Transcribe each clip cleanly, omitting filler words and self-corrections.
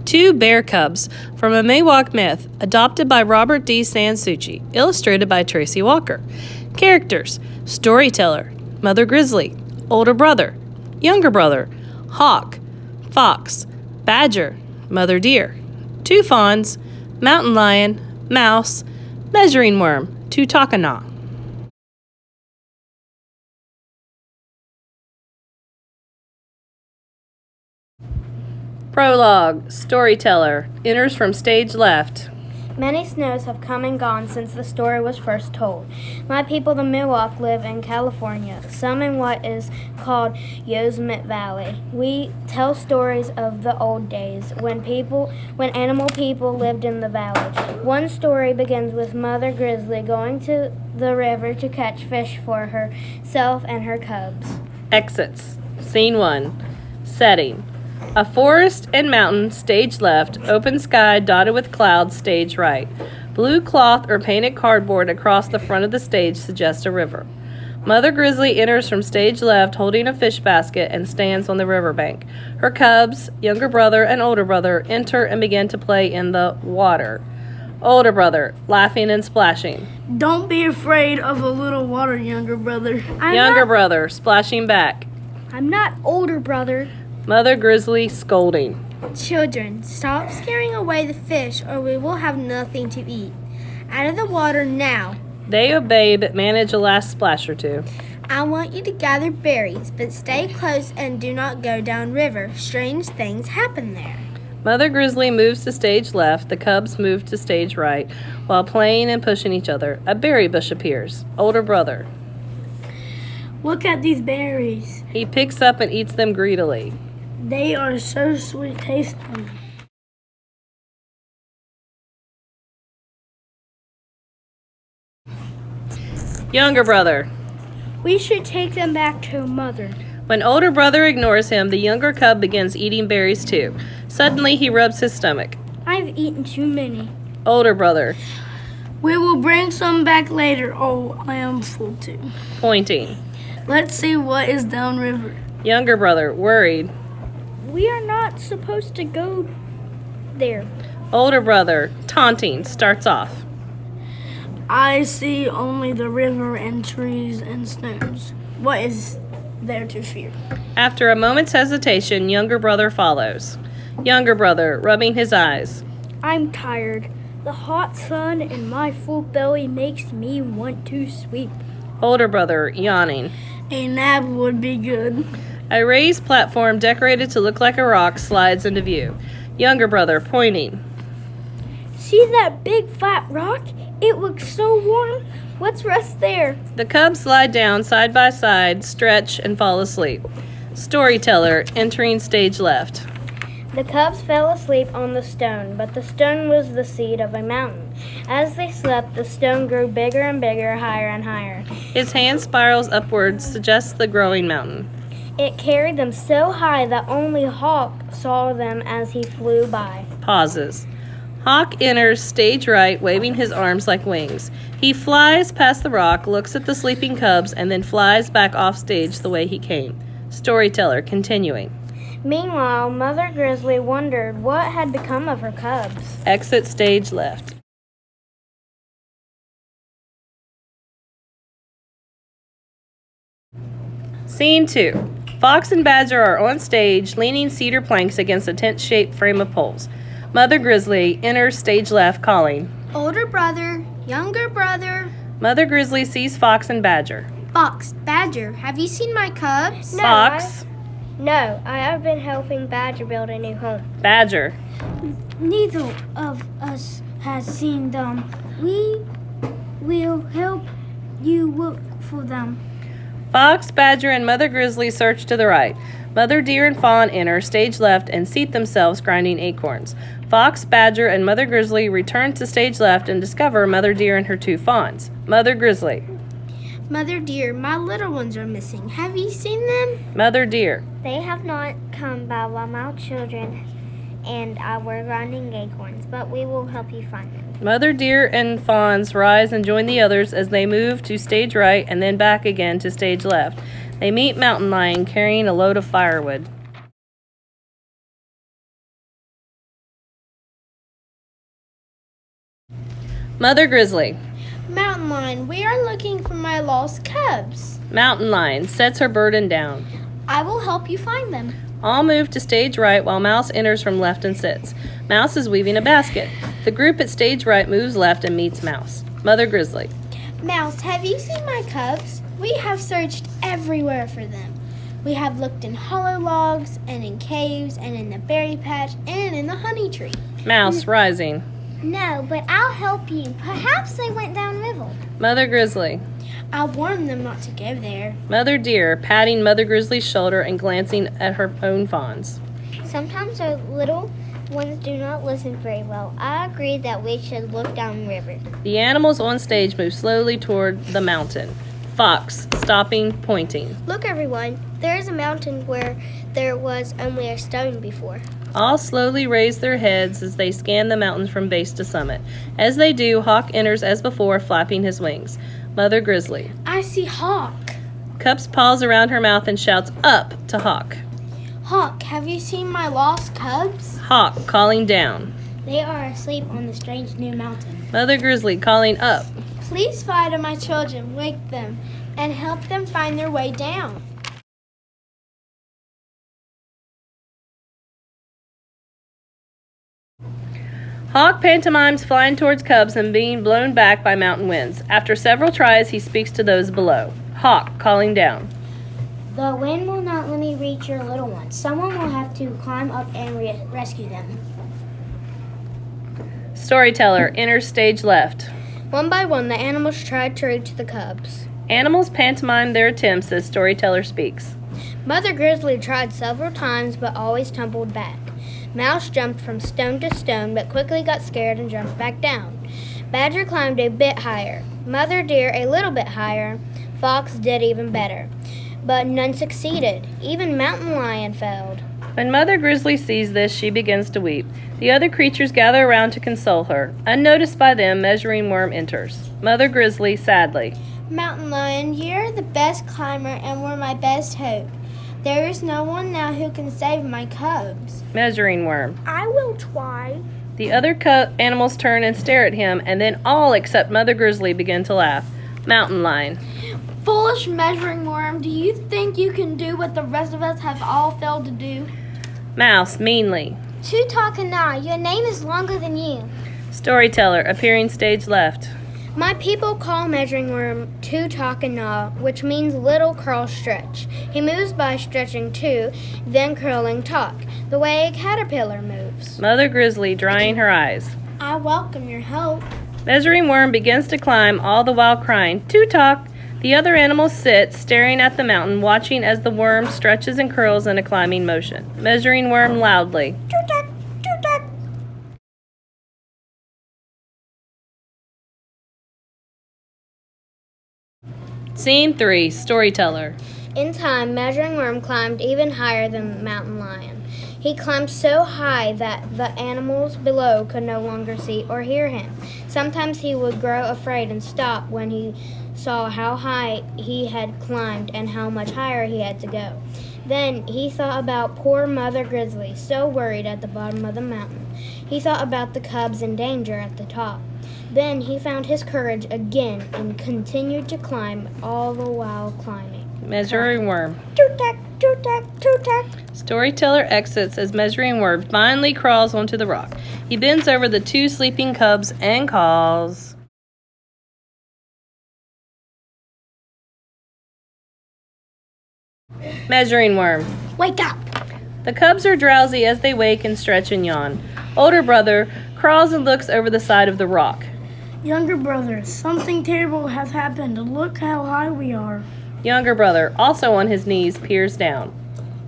Two bear cubs from a Miwok myth, adopted by Robert D. Sansucci, illustrated by Tracy Walker. Characters: storyteller, mother grizzly, older brother, younger brother, hawk, fox, badger, mother deer. Two fawns: mountain lion, mouse, measuring worm, tutakana. Prologue. Storyteller enters from stage left. Many snows have come and gone since the story was first told. My people, the Miwok, live in California, some in what is called Yosemite Valley. We tell stories of the old days when animal people lived in the valley. One story begins with Mother Grizzly going to the river to catch fish for herself and her cubs. Exits. Scene 1. Setting: a forest and mountain, stage left. Open sky dotted with clouds, stage right. Blue cloth or painted cardboard across the front of the stage suggests a river. Mother Grizzly enters from stage left holding a fish basket and stands on the riverbank. Her cubs, younger brother and older brother, enter and begin to play in the water. Older brother, laughing and splashing. Don't be afraid of a little water, younger brother. Younger brother, splashing back. I'm not older brother. Mother Grizzly, scolding. Children, stop scaring away the fish or we will have nothing to eat. Out of the water now. They obey but manage a last splash or two. I want you to gather berries, but stay close and do not go down river. Strange things happen there. Mother Grizzly moves to stage left. The cubs move to stage right. While playing and pushing each other, a berry bush appears. Older brother. Look at these berries. He picks up and eats them greedily. They are so sweet tasting. Younger brother. We should take them back to Mother. When older brother ignores him, the younger cub begins eating berries too. Suddenly, he rubs his stomach. I've eaten too many. Older brother, We will bring some back later. Oh, I am full too. pointing. Let's see what is downriver. Younger brother, worried. We are not supposed to go there. Older brother, taunting, starts off. I see only the river and trees and snows. What is there to fear? After a moment's hesitation, younger brother follows. Younger brother, rubbing his eyes. I'm tired. The hot sun and my full belly makes me want to sleep. Older brother, yawning. A nap would be good. A raised platform decorated to look like a rock slides into view. Younger brother, pointing. See that big flat rock? It looks so warm. Let's rest there. The cubs slide down side by side, stretch, and fall asleep. Storyteller, entering stage left. The cubs fell asleep on the stone, but the stone was the seed of a mountain. As they slept, the stone grew bigger and bigger, higher and higher. His hand spirals upwards, suggests the growing mountain. It carried them so high that only Hawk saw them as he flew by. Pauses. Hawk enters stage right, waving his arms like wings. He flies past the rock, looks at the sleeping cubs, and then flies back off stage the way he came. Storyteller, continuing. Meanwhile, Mother Grizzly wondered what had become of her cubs. Exit stage left. Scene 2. Fox and Badger are on stage, leaning cedar planks against a tent-shaped frame of poles. Mother Grizzly enters stage left, calling. Older brother, younger brother. Mother Grizzly sees Fox and Badger. Fox, Badger, have you seen my cubs? No, Fox, No, I have been helping Badger build a new home. Badger. Neither of us has seen them. We will help you look for them. Fox, Badger, and Mother Grizzly search to the right. Mother Deer and Fawn enter stage left and seat themselves grinding acorns. Fox, Badger, and Mother Grizzly return to stage left and discover Mother Deer and her two fawns. Mother Grizzly. Mother dear, my little ones are missing. Have you seen them? Mother Deer. They have not come by while my children and I were grinding acorns, but we will help you find them. Mother Deer and Fawns rise and join the others as they move to stage right and then back again to stage left. They meet Mountain Lion carrying a load of firewood. Mother Grizzly. Mountain Lion, we are looking for my lost cubs. Mountain Lion sets her burden down. I will help you find them. All move to stage right while Mouse enters from left and sits. Mouse is weaving a basket. The group at stage right moves left and meets Mouse. Mother Grizzly. Mouse, have you seen my cubs? We have searched everywhere for them. We have looked in hollow logs, and in caves, and in the berry patch, and in the honey tree. Mouse rising. No, but I'll help you. Perhaps they went downriver. Mother Grizzly. I warned them not to go there. Mother Deer patting Mother Grizzly's shoulder and glancing at her own fawns. Sometimes our little ones do not listen very well. I agree that we should look downriver. The animals on stage move slowly toward the mountain. Fox, stopping, pointing. Look, everyone. There is a mountain where there was only a stone before. All slowly raise their heads as they scan the mountains from base to summit. As they do, Hawk enters as before, flapping his wings. Mother Grizzly. I see Hawk. Cups paws around her mouth and shouts up to Hawk. Hawk, have you seen my lost cubs? Hawk calling down. They are asleep on the strange new mountain. Mother Grizzly calling up. Please fly to my children, wake them, and help them find their way down. Hawk pantomimes flying towards cubs and being blown back by mountain winds. After several tries, he speaks to those below. Hawk calling down. The wind will not let me reach your little ones. Someone will have to climb up and rescue them. Storyteller enters stage left. One by one, the animals tried to reach the cubs. Animals pantomime their attempts as Storyteller speaks. Mother Grizzly tried several times but always tumbled back. Mouse jumped from stone to stone but quickly got scared and jumped back down. Badger climbed a bit higher. Mother Deer a little bit higher. Fox did even better. But none succeeded. Even Mountain Lion failed. When Mother Grizzly sees this, she begins to weep. The other creatures gather around to console her. Unnoticed by them, Measuring Worm enters. Mother Grizzly sadly. Mountain Lion, you're the best climber and were my best hope. There is no one now who can save my cubs. Measuring Worm. I will try. The other animals turn and stare at him, and then all except Mother Grizzly begin to laugh. Mountain Lion. Foolish Measuring Worm, do you think you can do what the rest of us have all failed to do? Mouse meanly. Tutakana, your name is longer than you. Storyteller appearing stage left. My people call Measuring Worm Tutakana, which means little curl stretch. He moves by stretching two, then curling talk, the way a caterpillar moves. Mother Grizzly drying her eyes. I welcome your help. Measuring Worm begins to climb, all the while crying, "Tutak!" The other animals sit, staring at the mountain, watching as the worm stretches and curls in a climbing motion. Measuring Worm loudly. Tutak, tutak. Scene 3, Storyteller. In time, Measuring Worm climbed even higher than Mountain Lion. He climbed so high that the animals below could no longer see or hear him. Sometimes he would grow afraid and stop when he saw how high he had climbed and how much higher he had to go. Then he thought about poor Mother Grizzly, so worried at the bottom of the mountain. He thought about the cubs in danger at the top. Then he found his courage again and continued to climb, all the while climbing. Measuring Worm. Tutak, tutak, tutak. Storyteller exits as Measuring Worm finally crawls onto the rock. He bends over the two sleeping cubs and calls. Measuring Worm. Wake up! The cubs are drowsy as they wake and stretch and yawn. Older brother crawls and looks over the side of the rock. Younger brother, something terrible has happened. Look how high we are. Younger brother, also on his knees, peers down.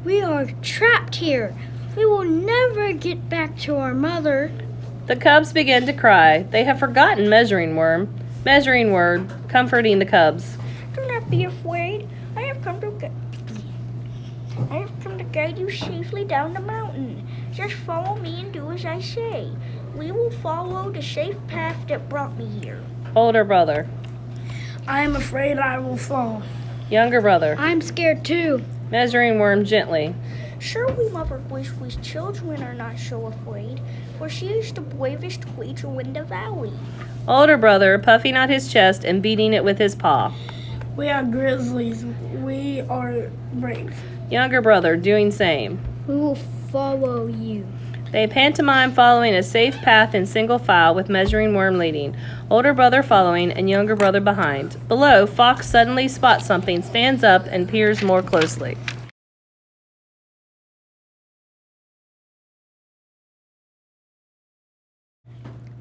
We are trapped here. We will never get back to our mother. The cubs begin to cry. They have forgotten Measuring Worm. Measuring Worm, comforting the cubs. Do not be afraid. I have come to guide you safely down the mountain. Just follow me and do as I say. We will follow the safe path that brought me here. Older brother. I am afraid I will fall. Younger brother. I'm scared too. Measuring Worm gently. Surely Mother Grizzly's children are not so afraid, for she is the bravest creature in the valley. Older brother, puffing out his chest and beating it with his paw. We are grizzlies. We are brave. Younger brother, doing same. We will follow you. They pantomime following a safe path in single file with Measuring Worm leading, older brother following, and younger brother behind. Below, Fox suddenly spots something, stands up, and peers more closely.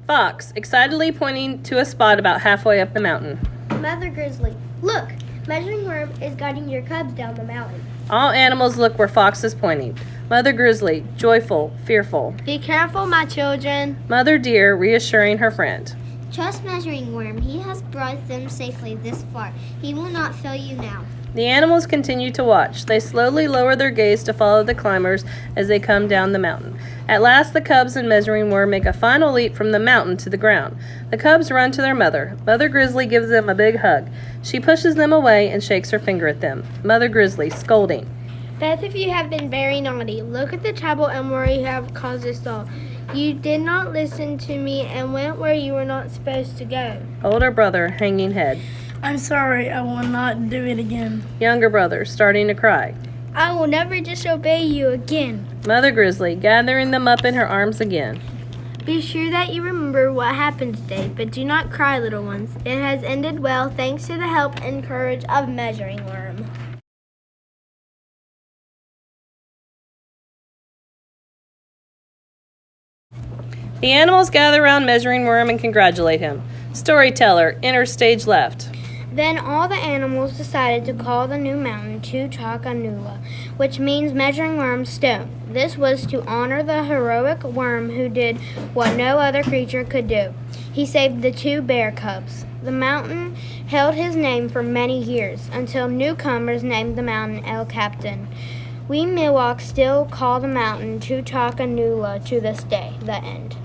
Fox, excitedly pointing to a spot about halfway up the mountain. Mother Grizzly, look! Measuring Worm is guiding your cubs down the mountain. All animals look where Fox is pointing. Mother Grizzly, joyful, fearful. Be careful, my children. Mother Deer, reassuring her friend. Trust Measuring Worm. He has brought them safely this far. He will not fail you now. The animals continue to watch. They slowly lower their gaze to follow the climbers as they come down the mountain. At last, the cubs and Measuring Worm make a final leap from the mountain to the ground. The cubs run to their mother. Mother Grizzly gives them a big hug. She pushes them away and shakes her finger at them. Mother Grizzly, scolding. Both of you have been very naughty. Look at the trouble and worry you have caused us all. You did not listen to me and went where you were not supposed to go. Older brother, hanging head. I'm sorry. I will not do it again. Younger brother, starting to cry. I will never disobey you again. Mother Grizzly, gathering them up in her arms again. Be sure that you remember what happened today, but do not cry, little ones. It has ended well thanks to the help and courage of Measuring Worm. The animals gather around Measuring Worm and congratulate him. Storyteller, enter stage left. Then all the animals decided to call the new mountain Tuchakanula, which means Measuring Worm's stone. This was to honor the heroic worm who did what no other creature could do. He saved the 2 bear cubs. The mountain held his name for many years, until newcomers named the mountain El Capitan. We Miwok still call the mountain Tuchakanula to this day. The end.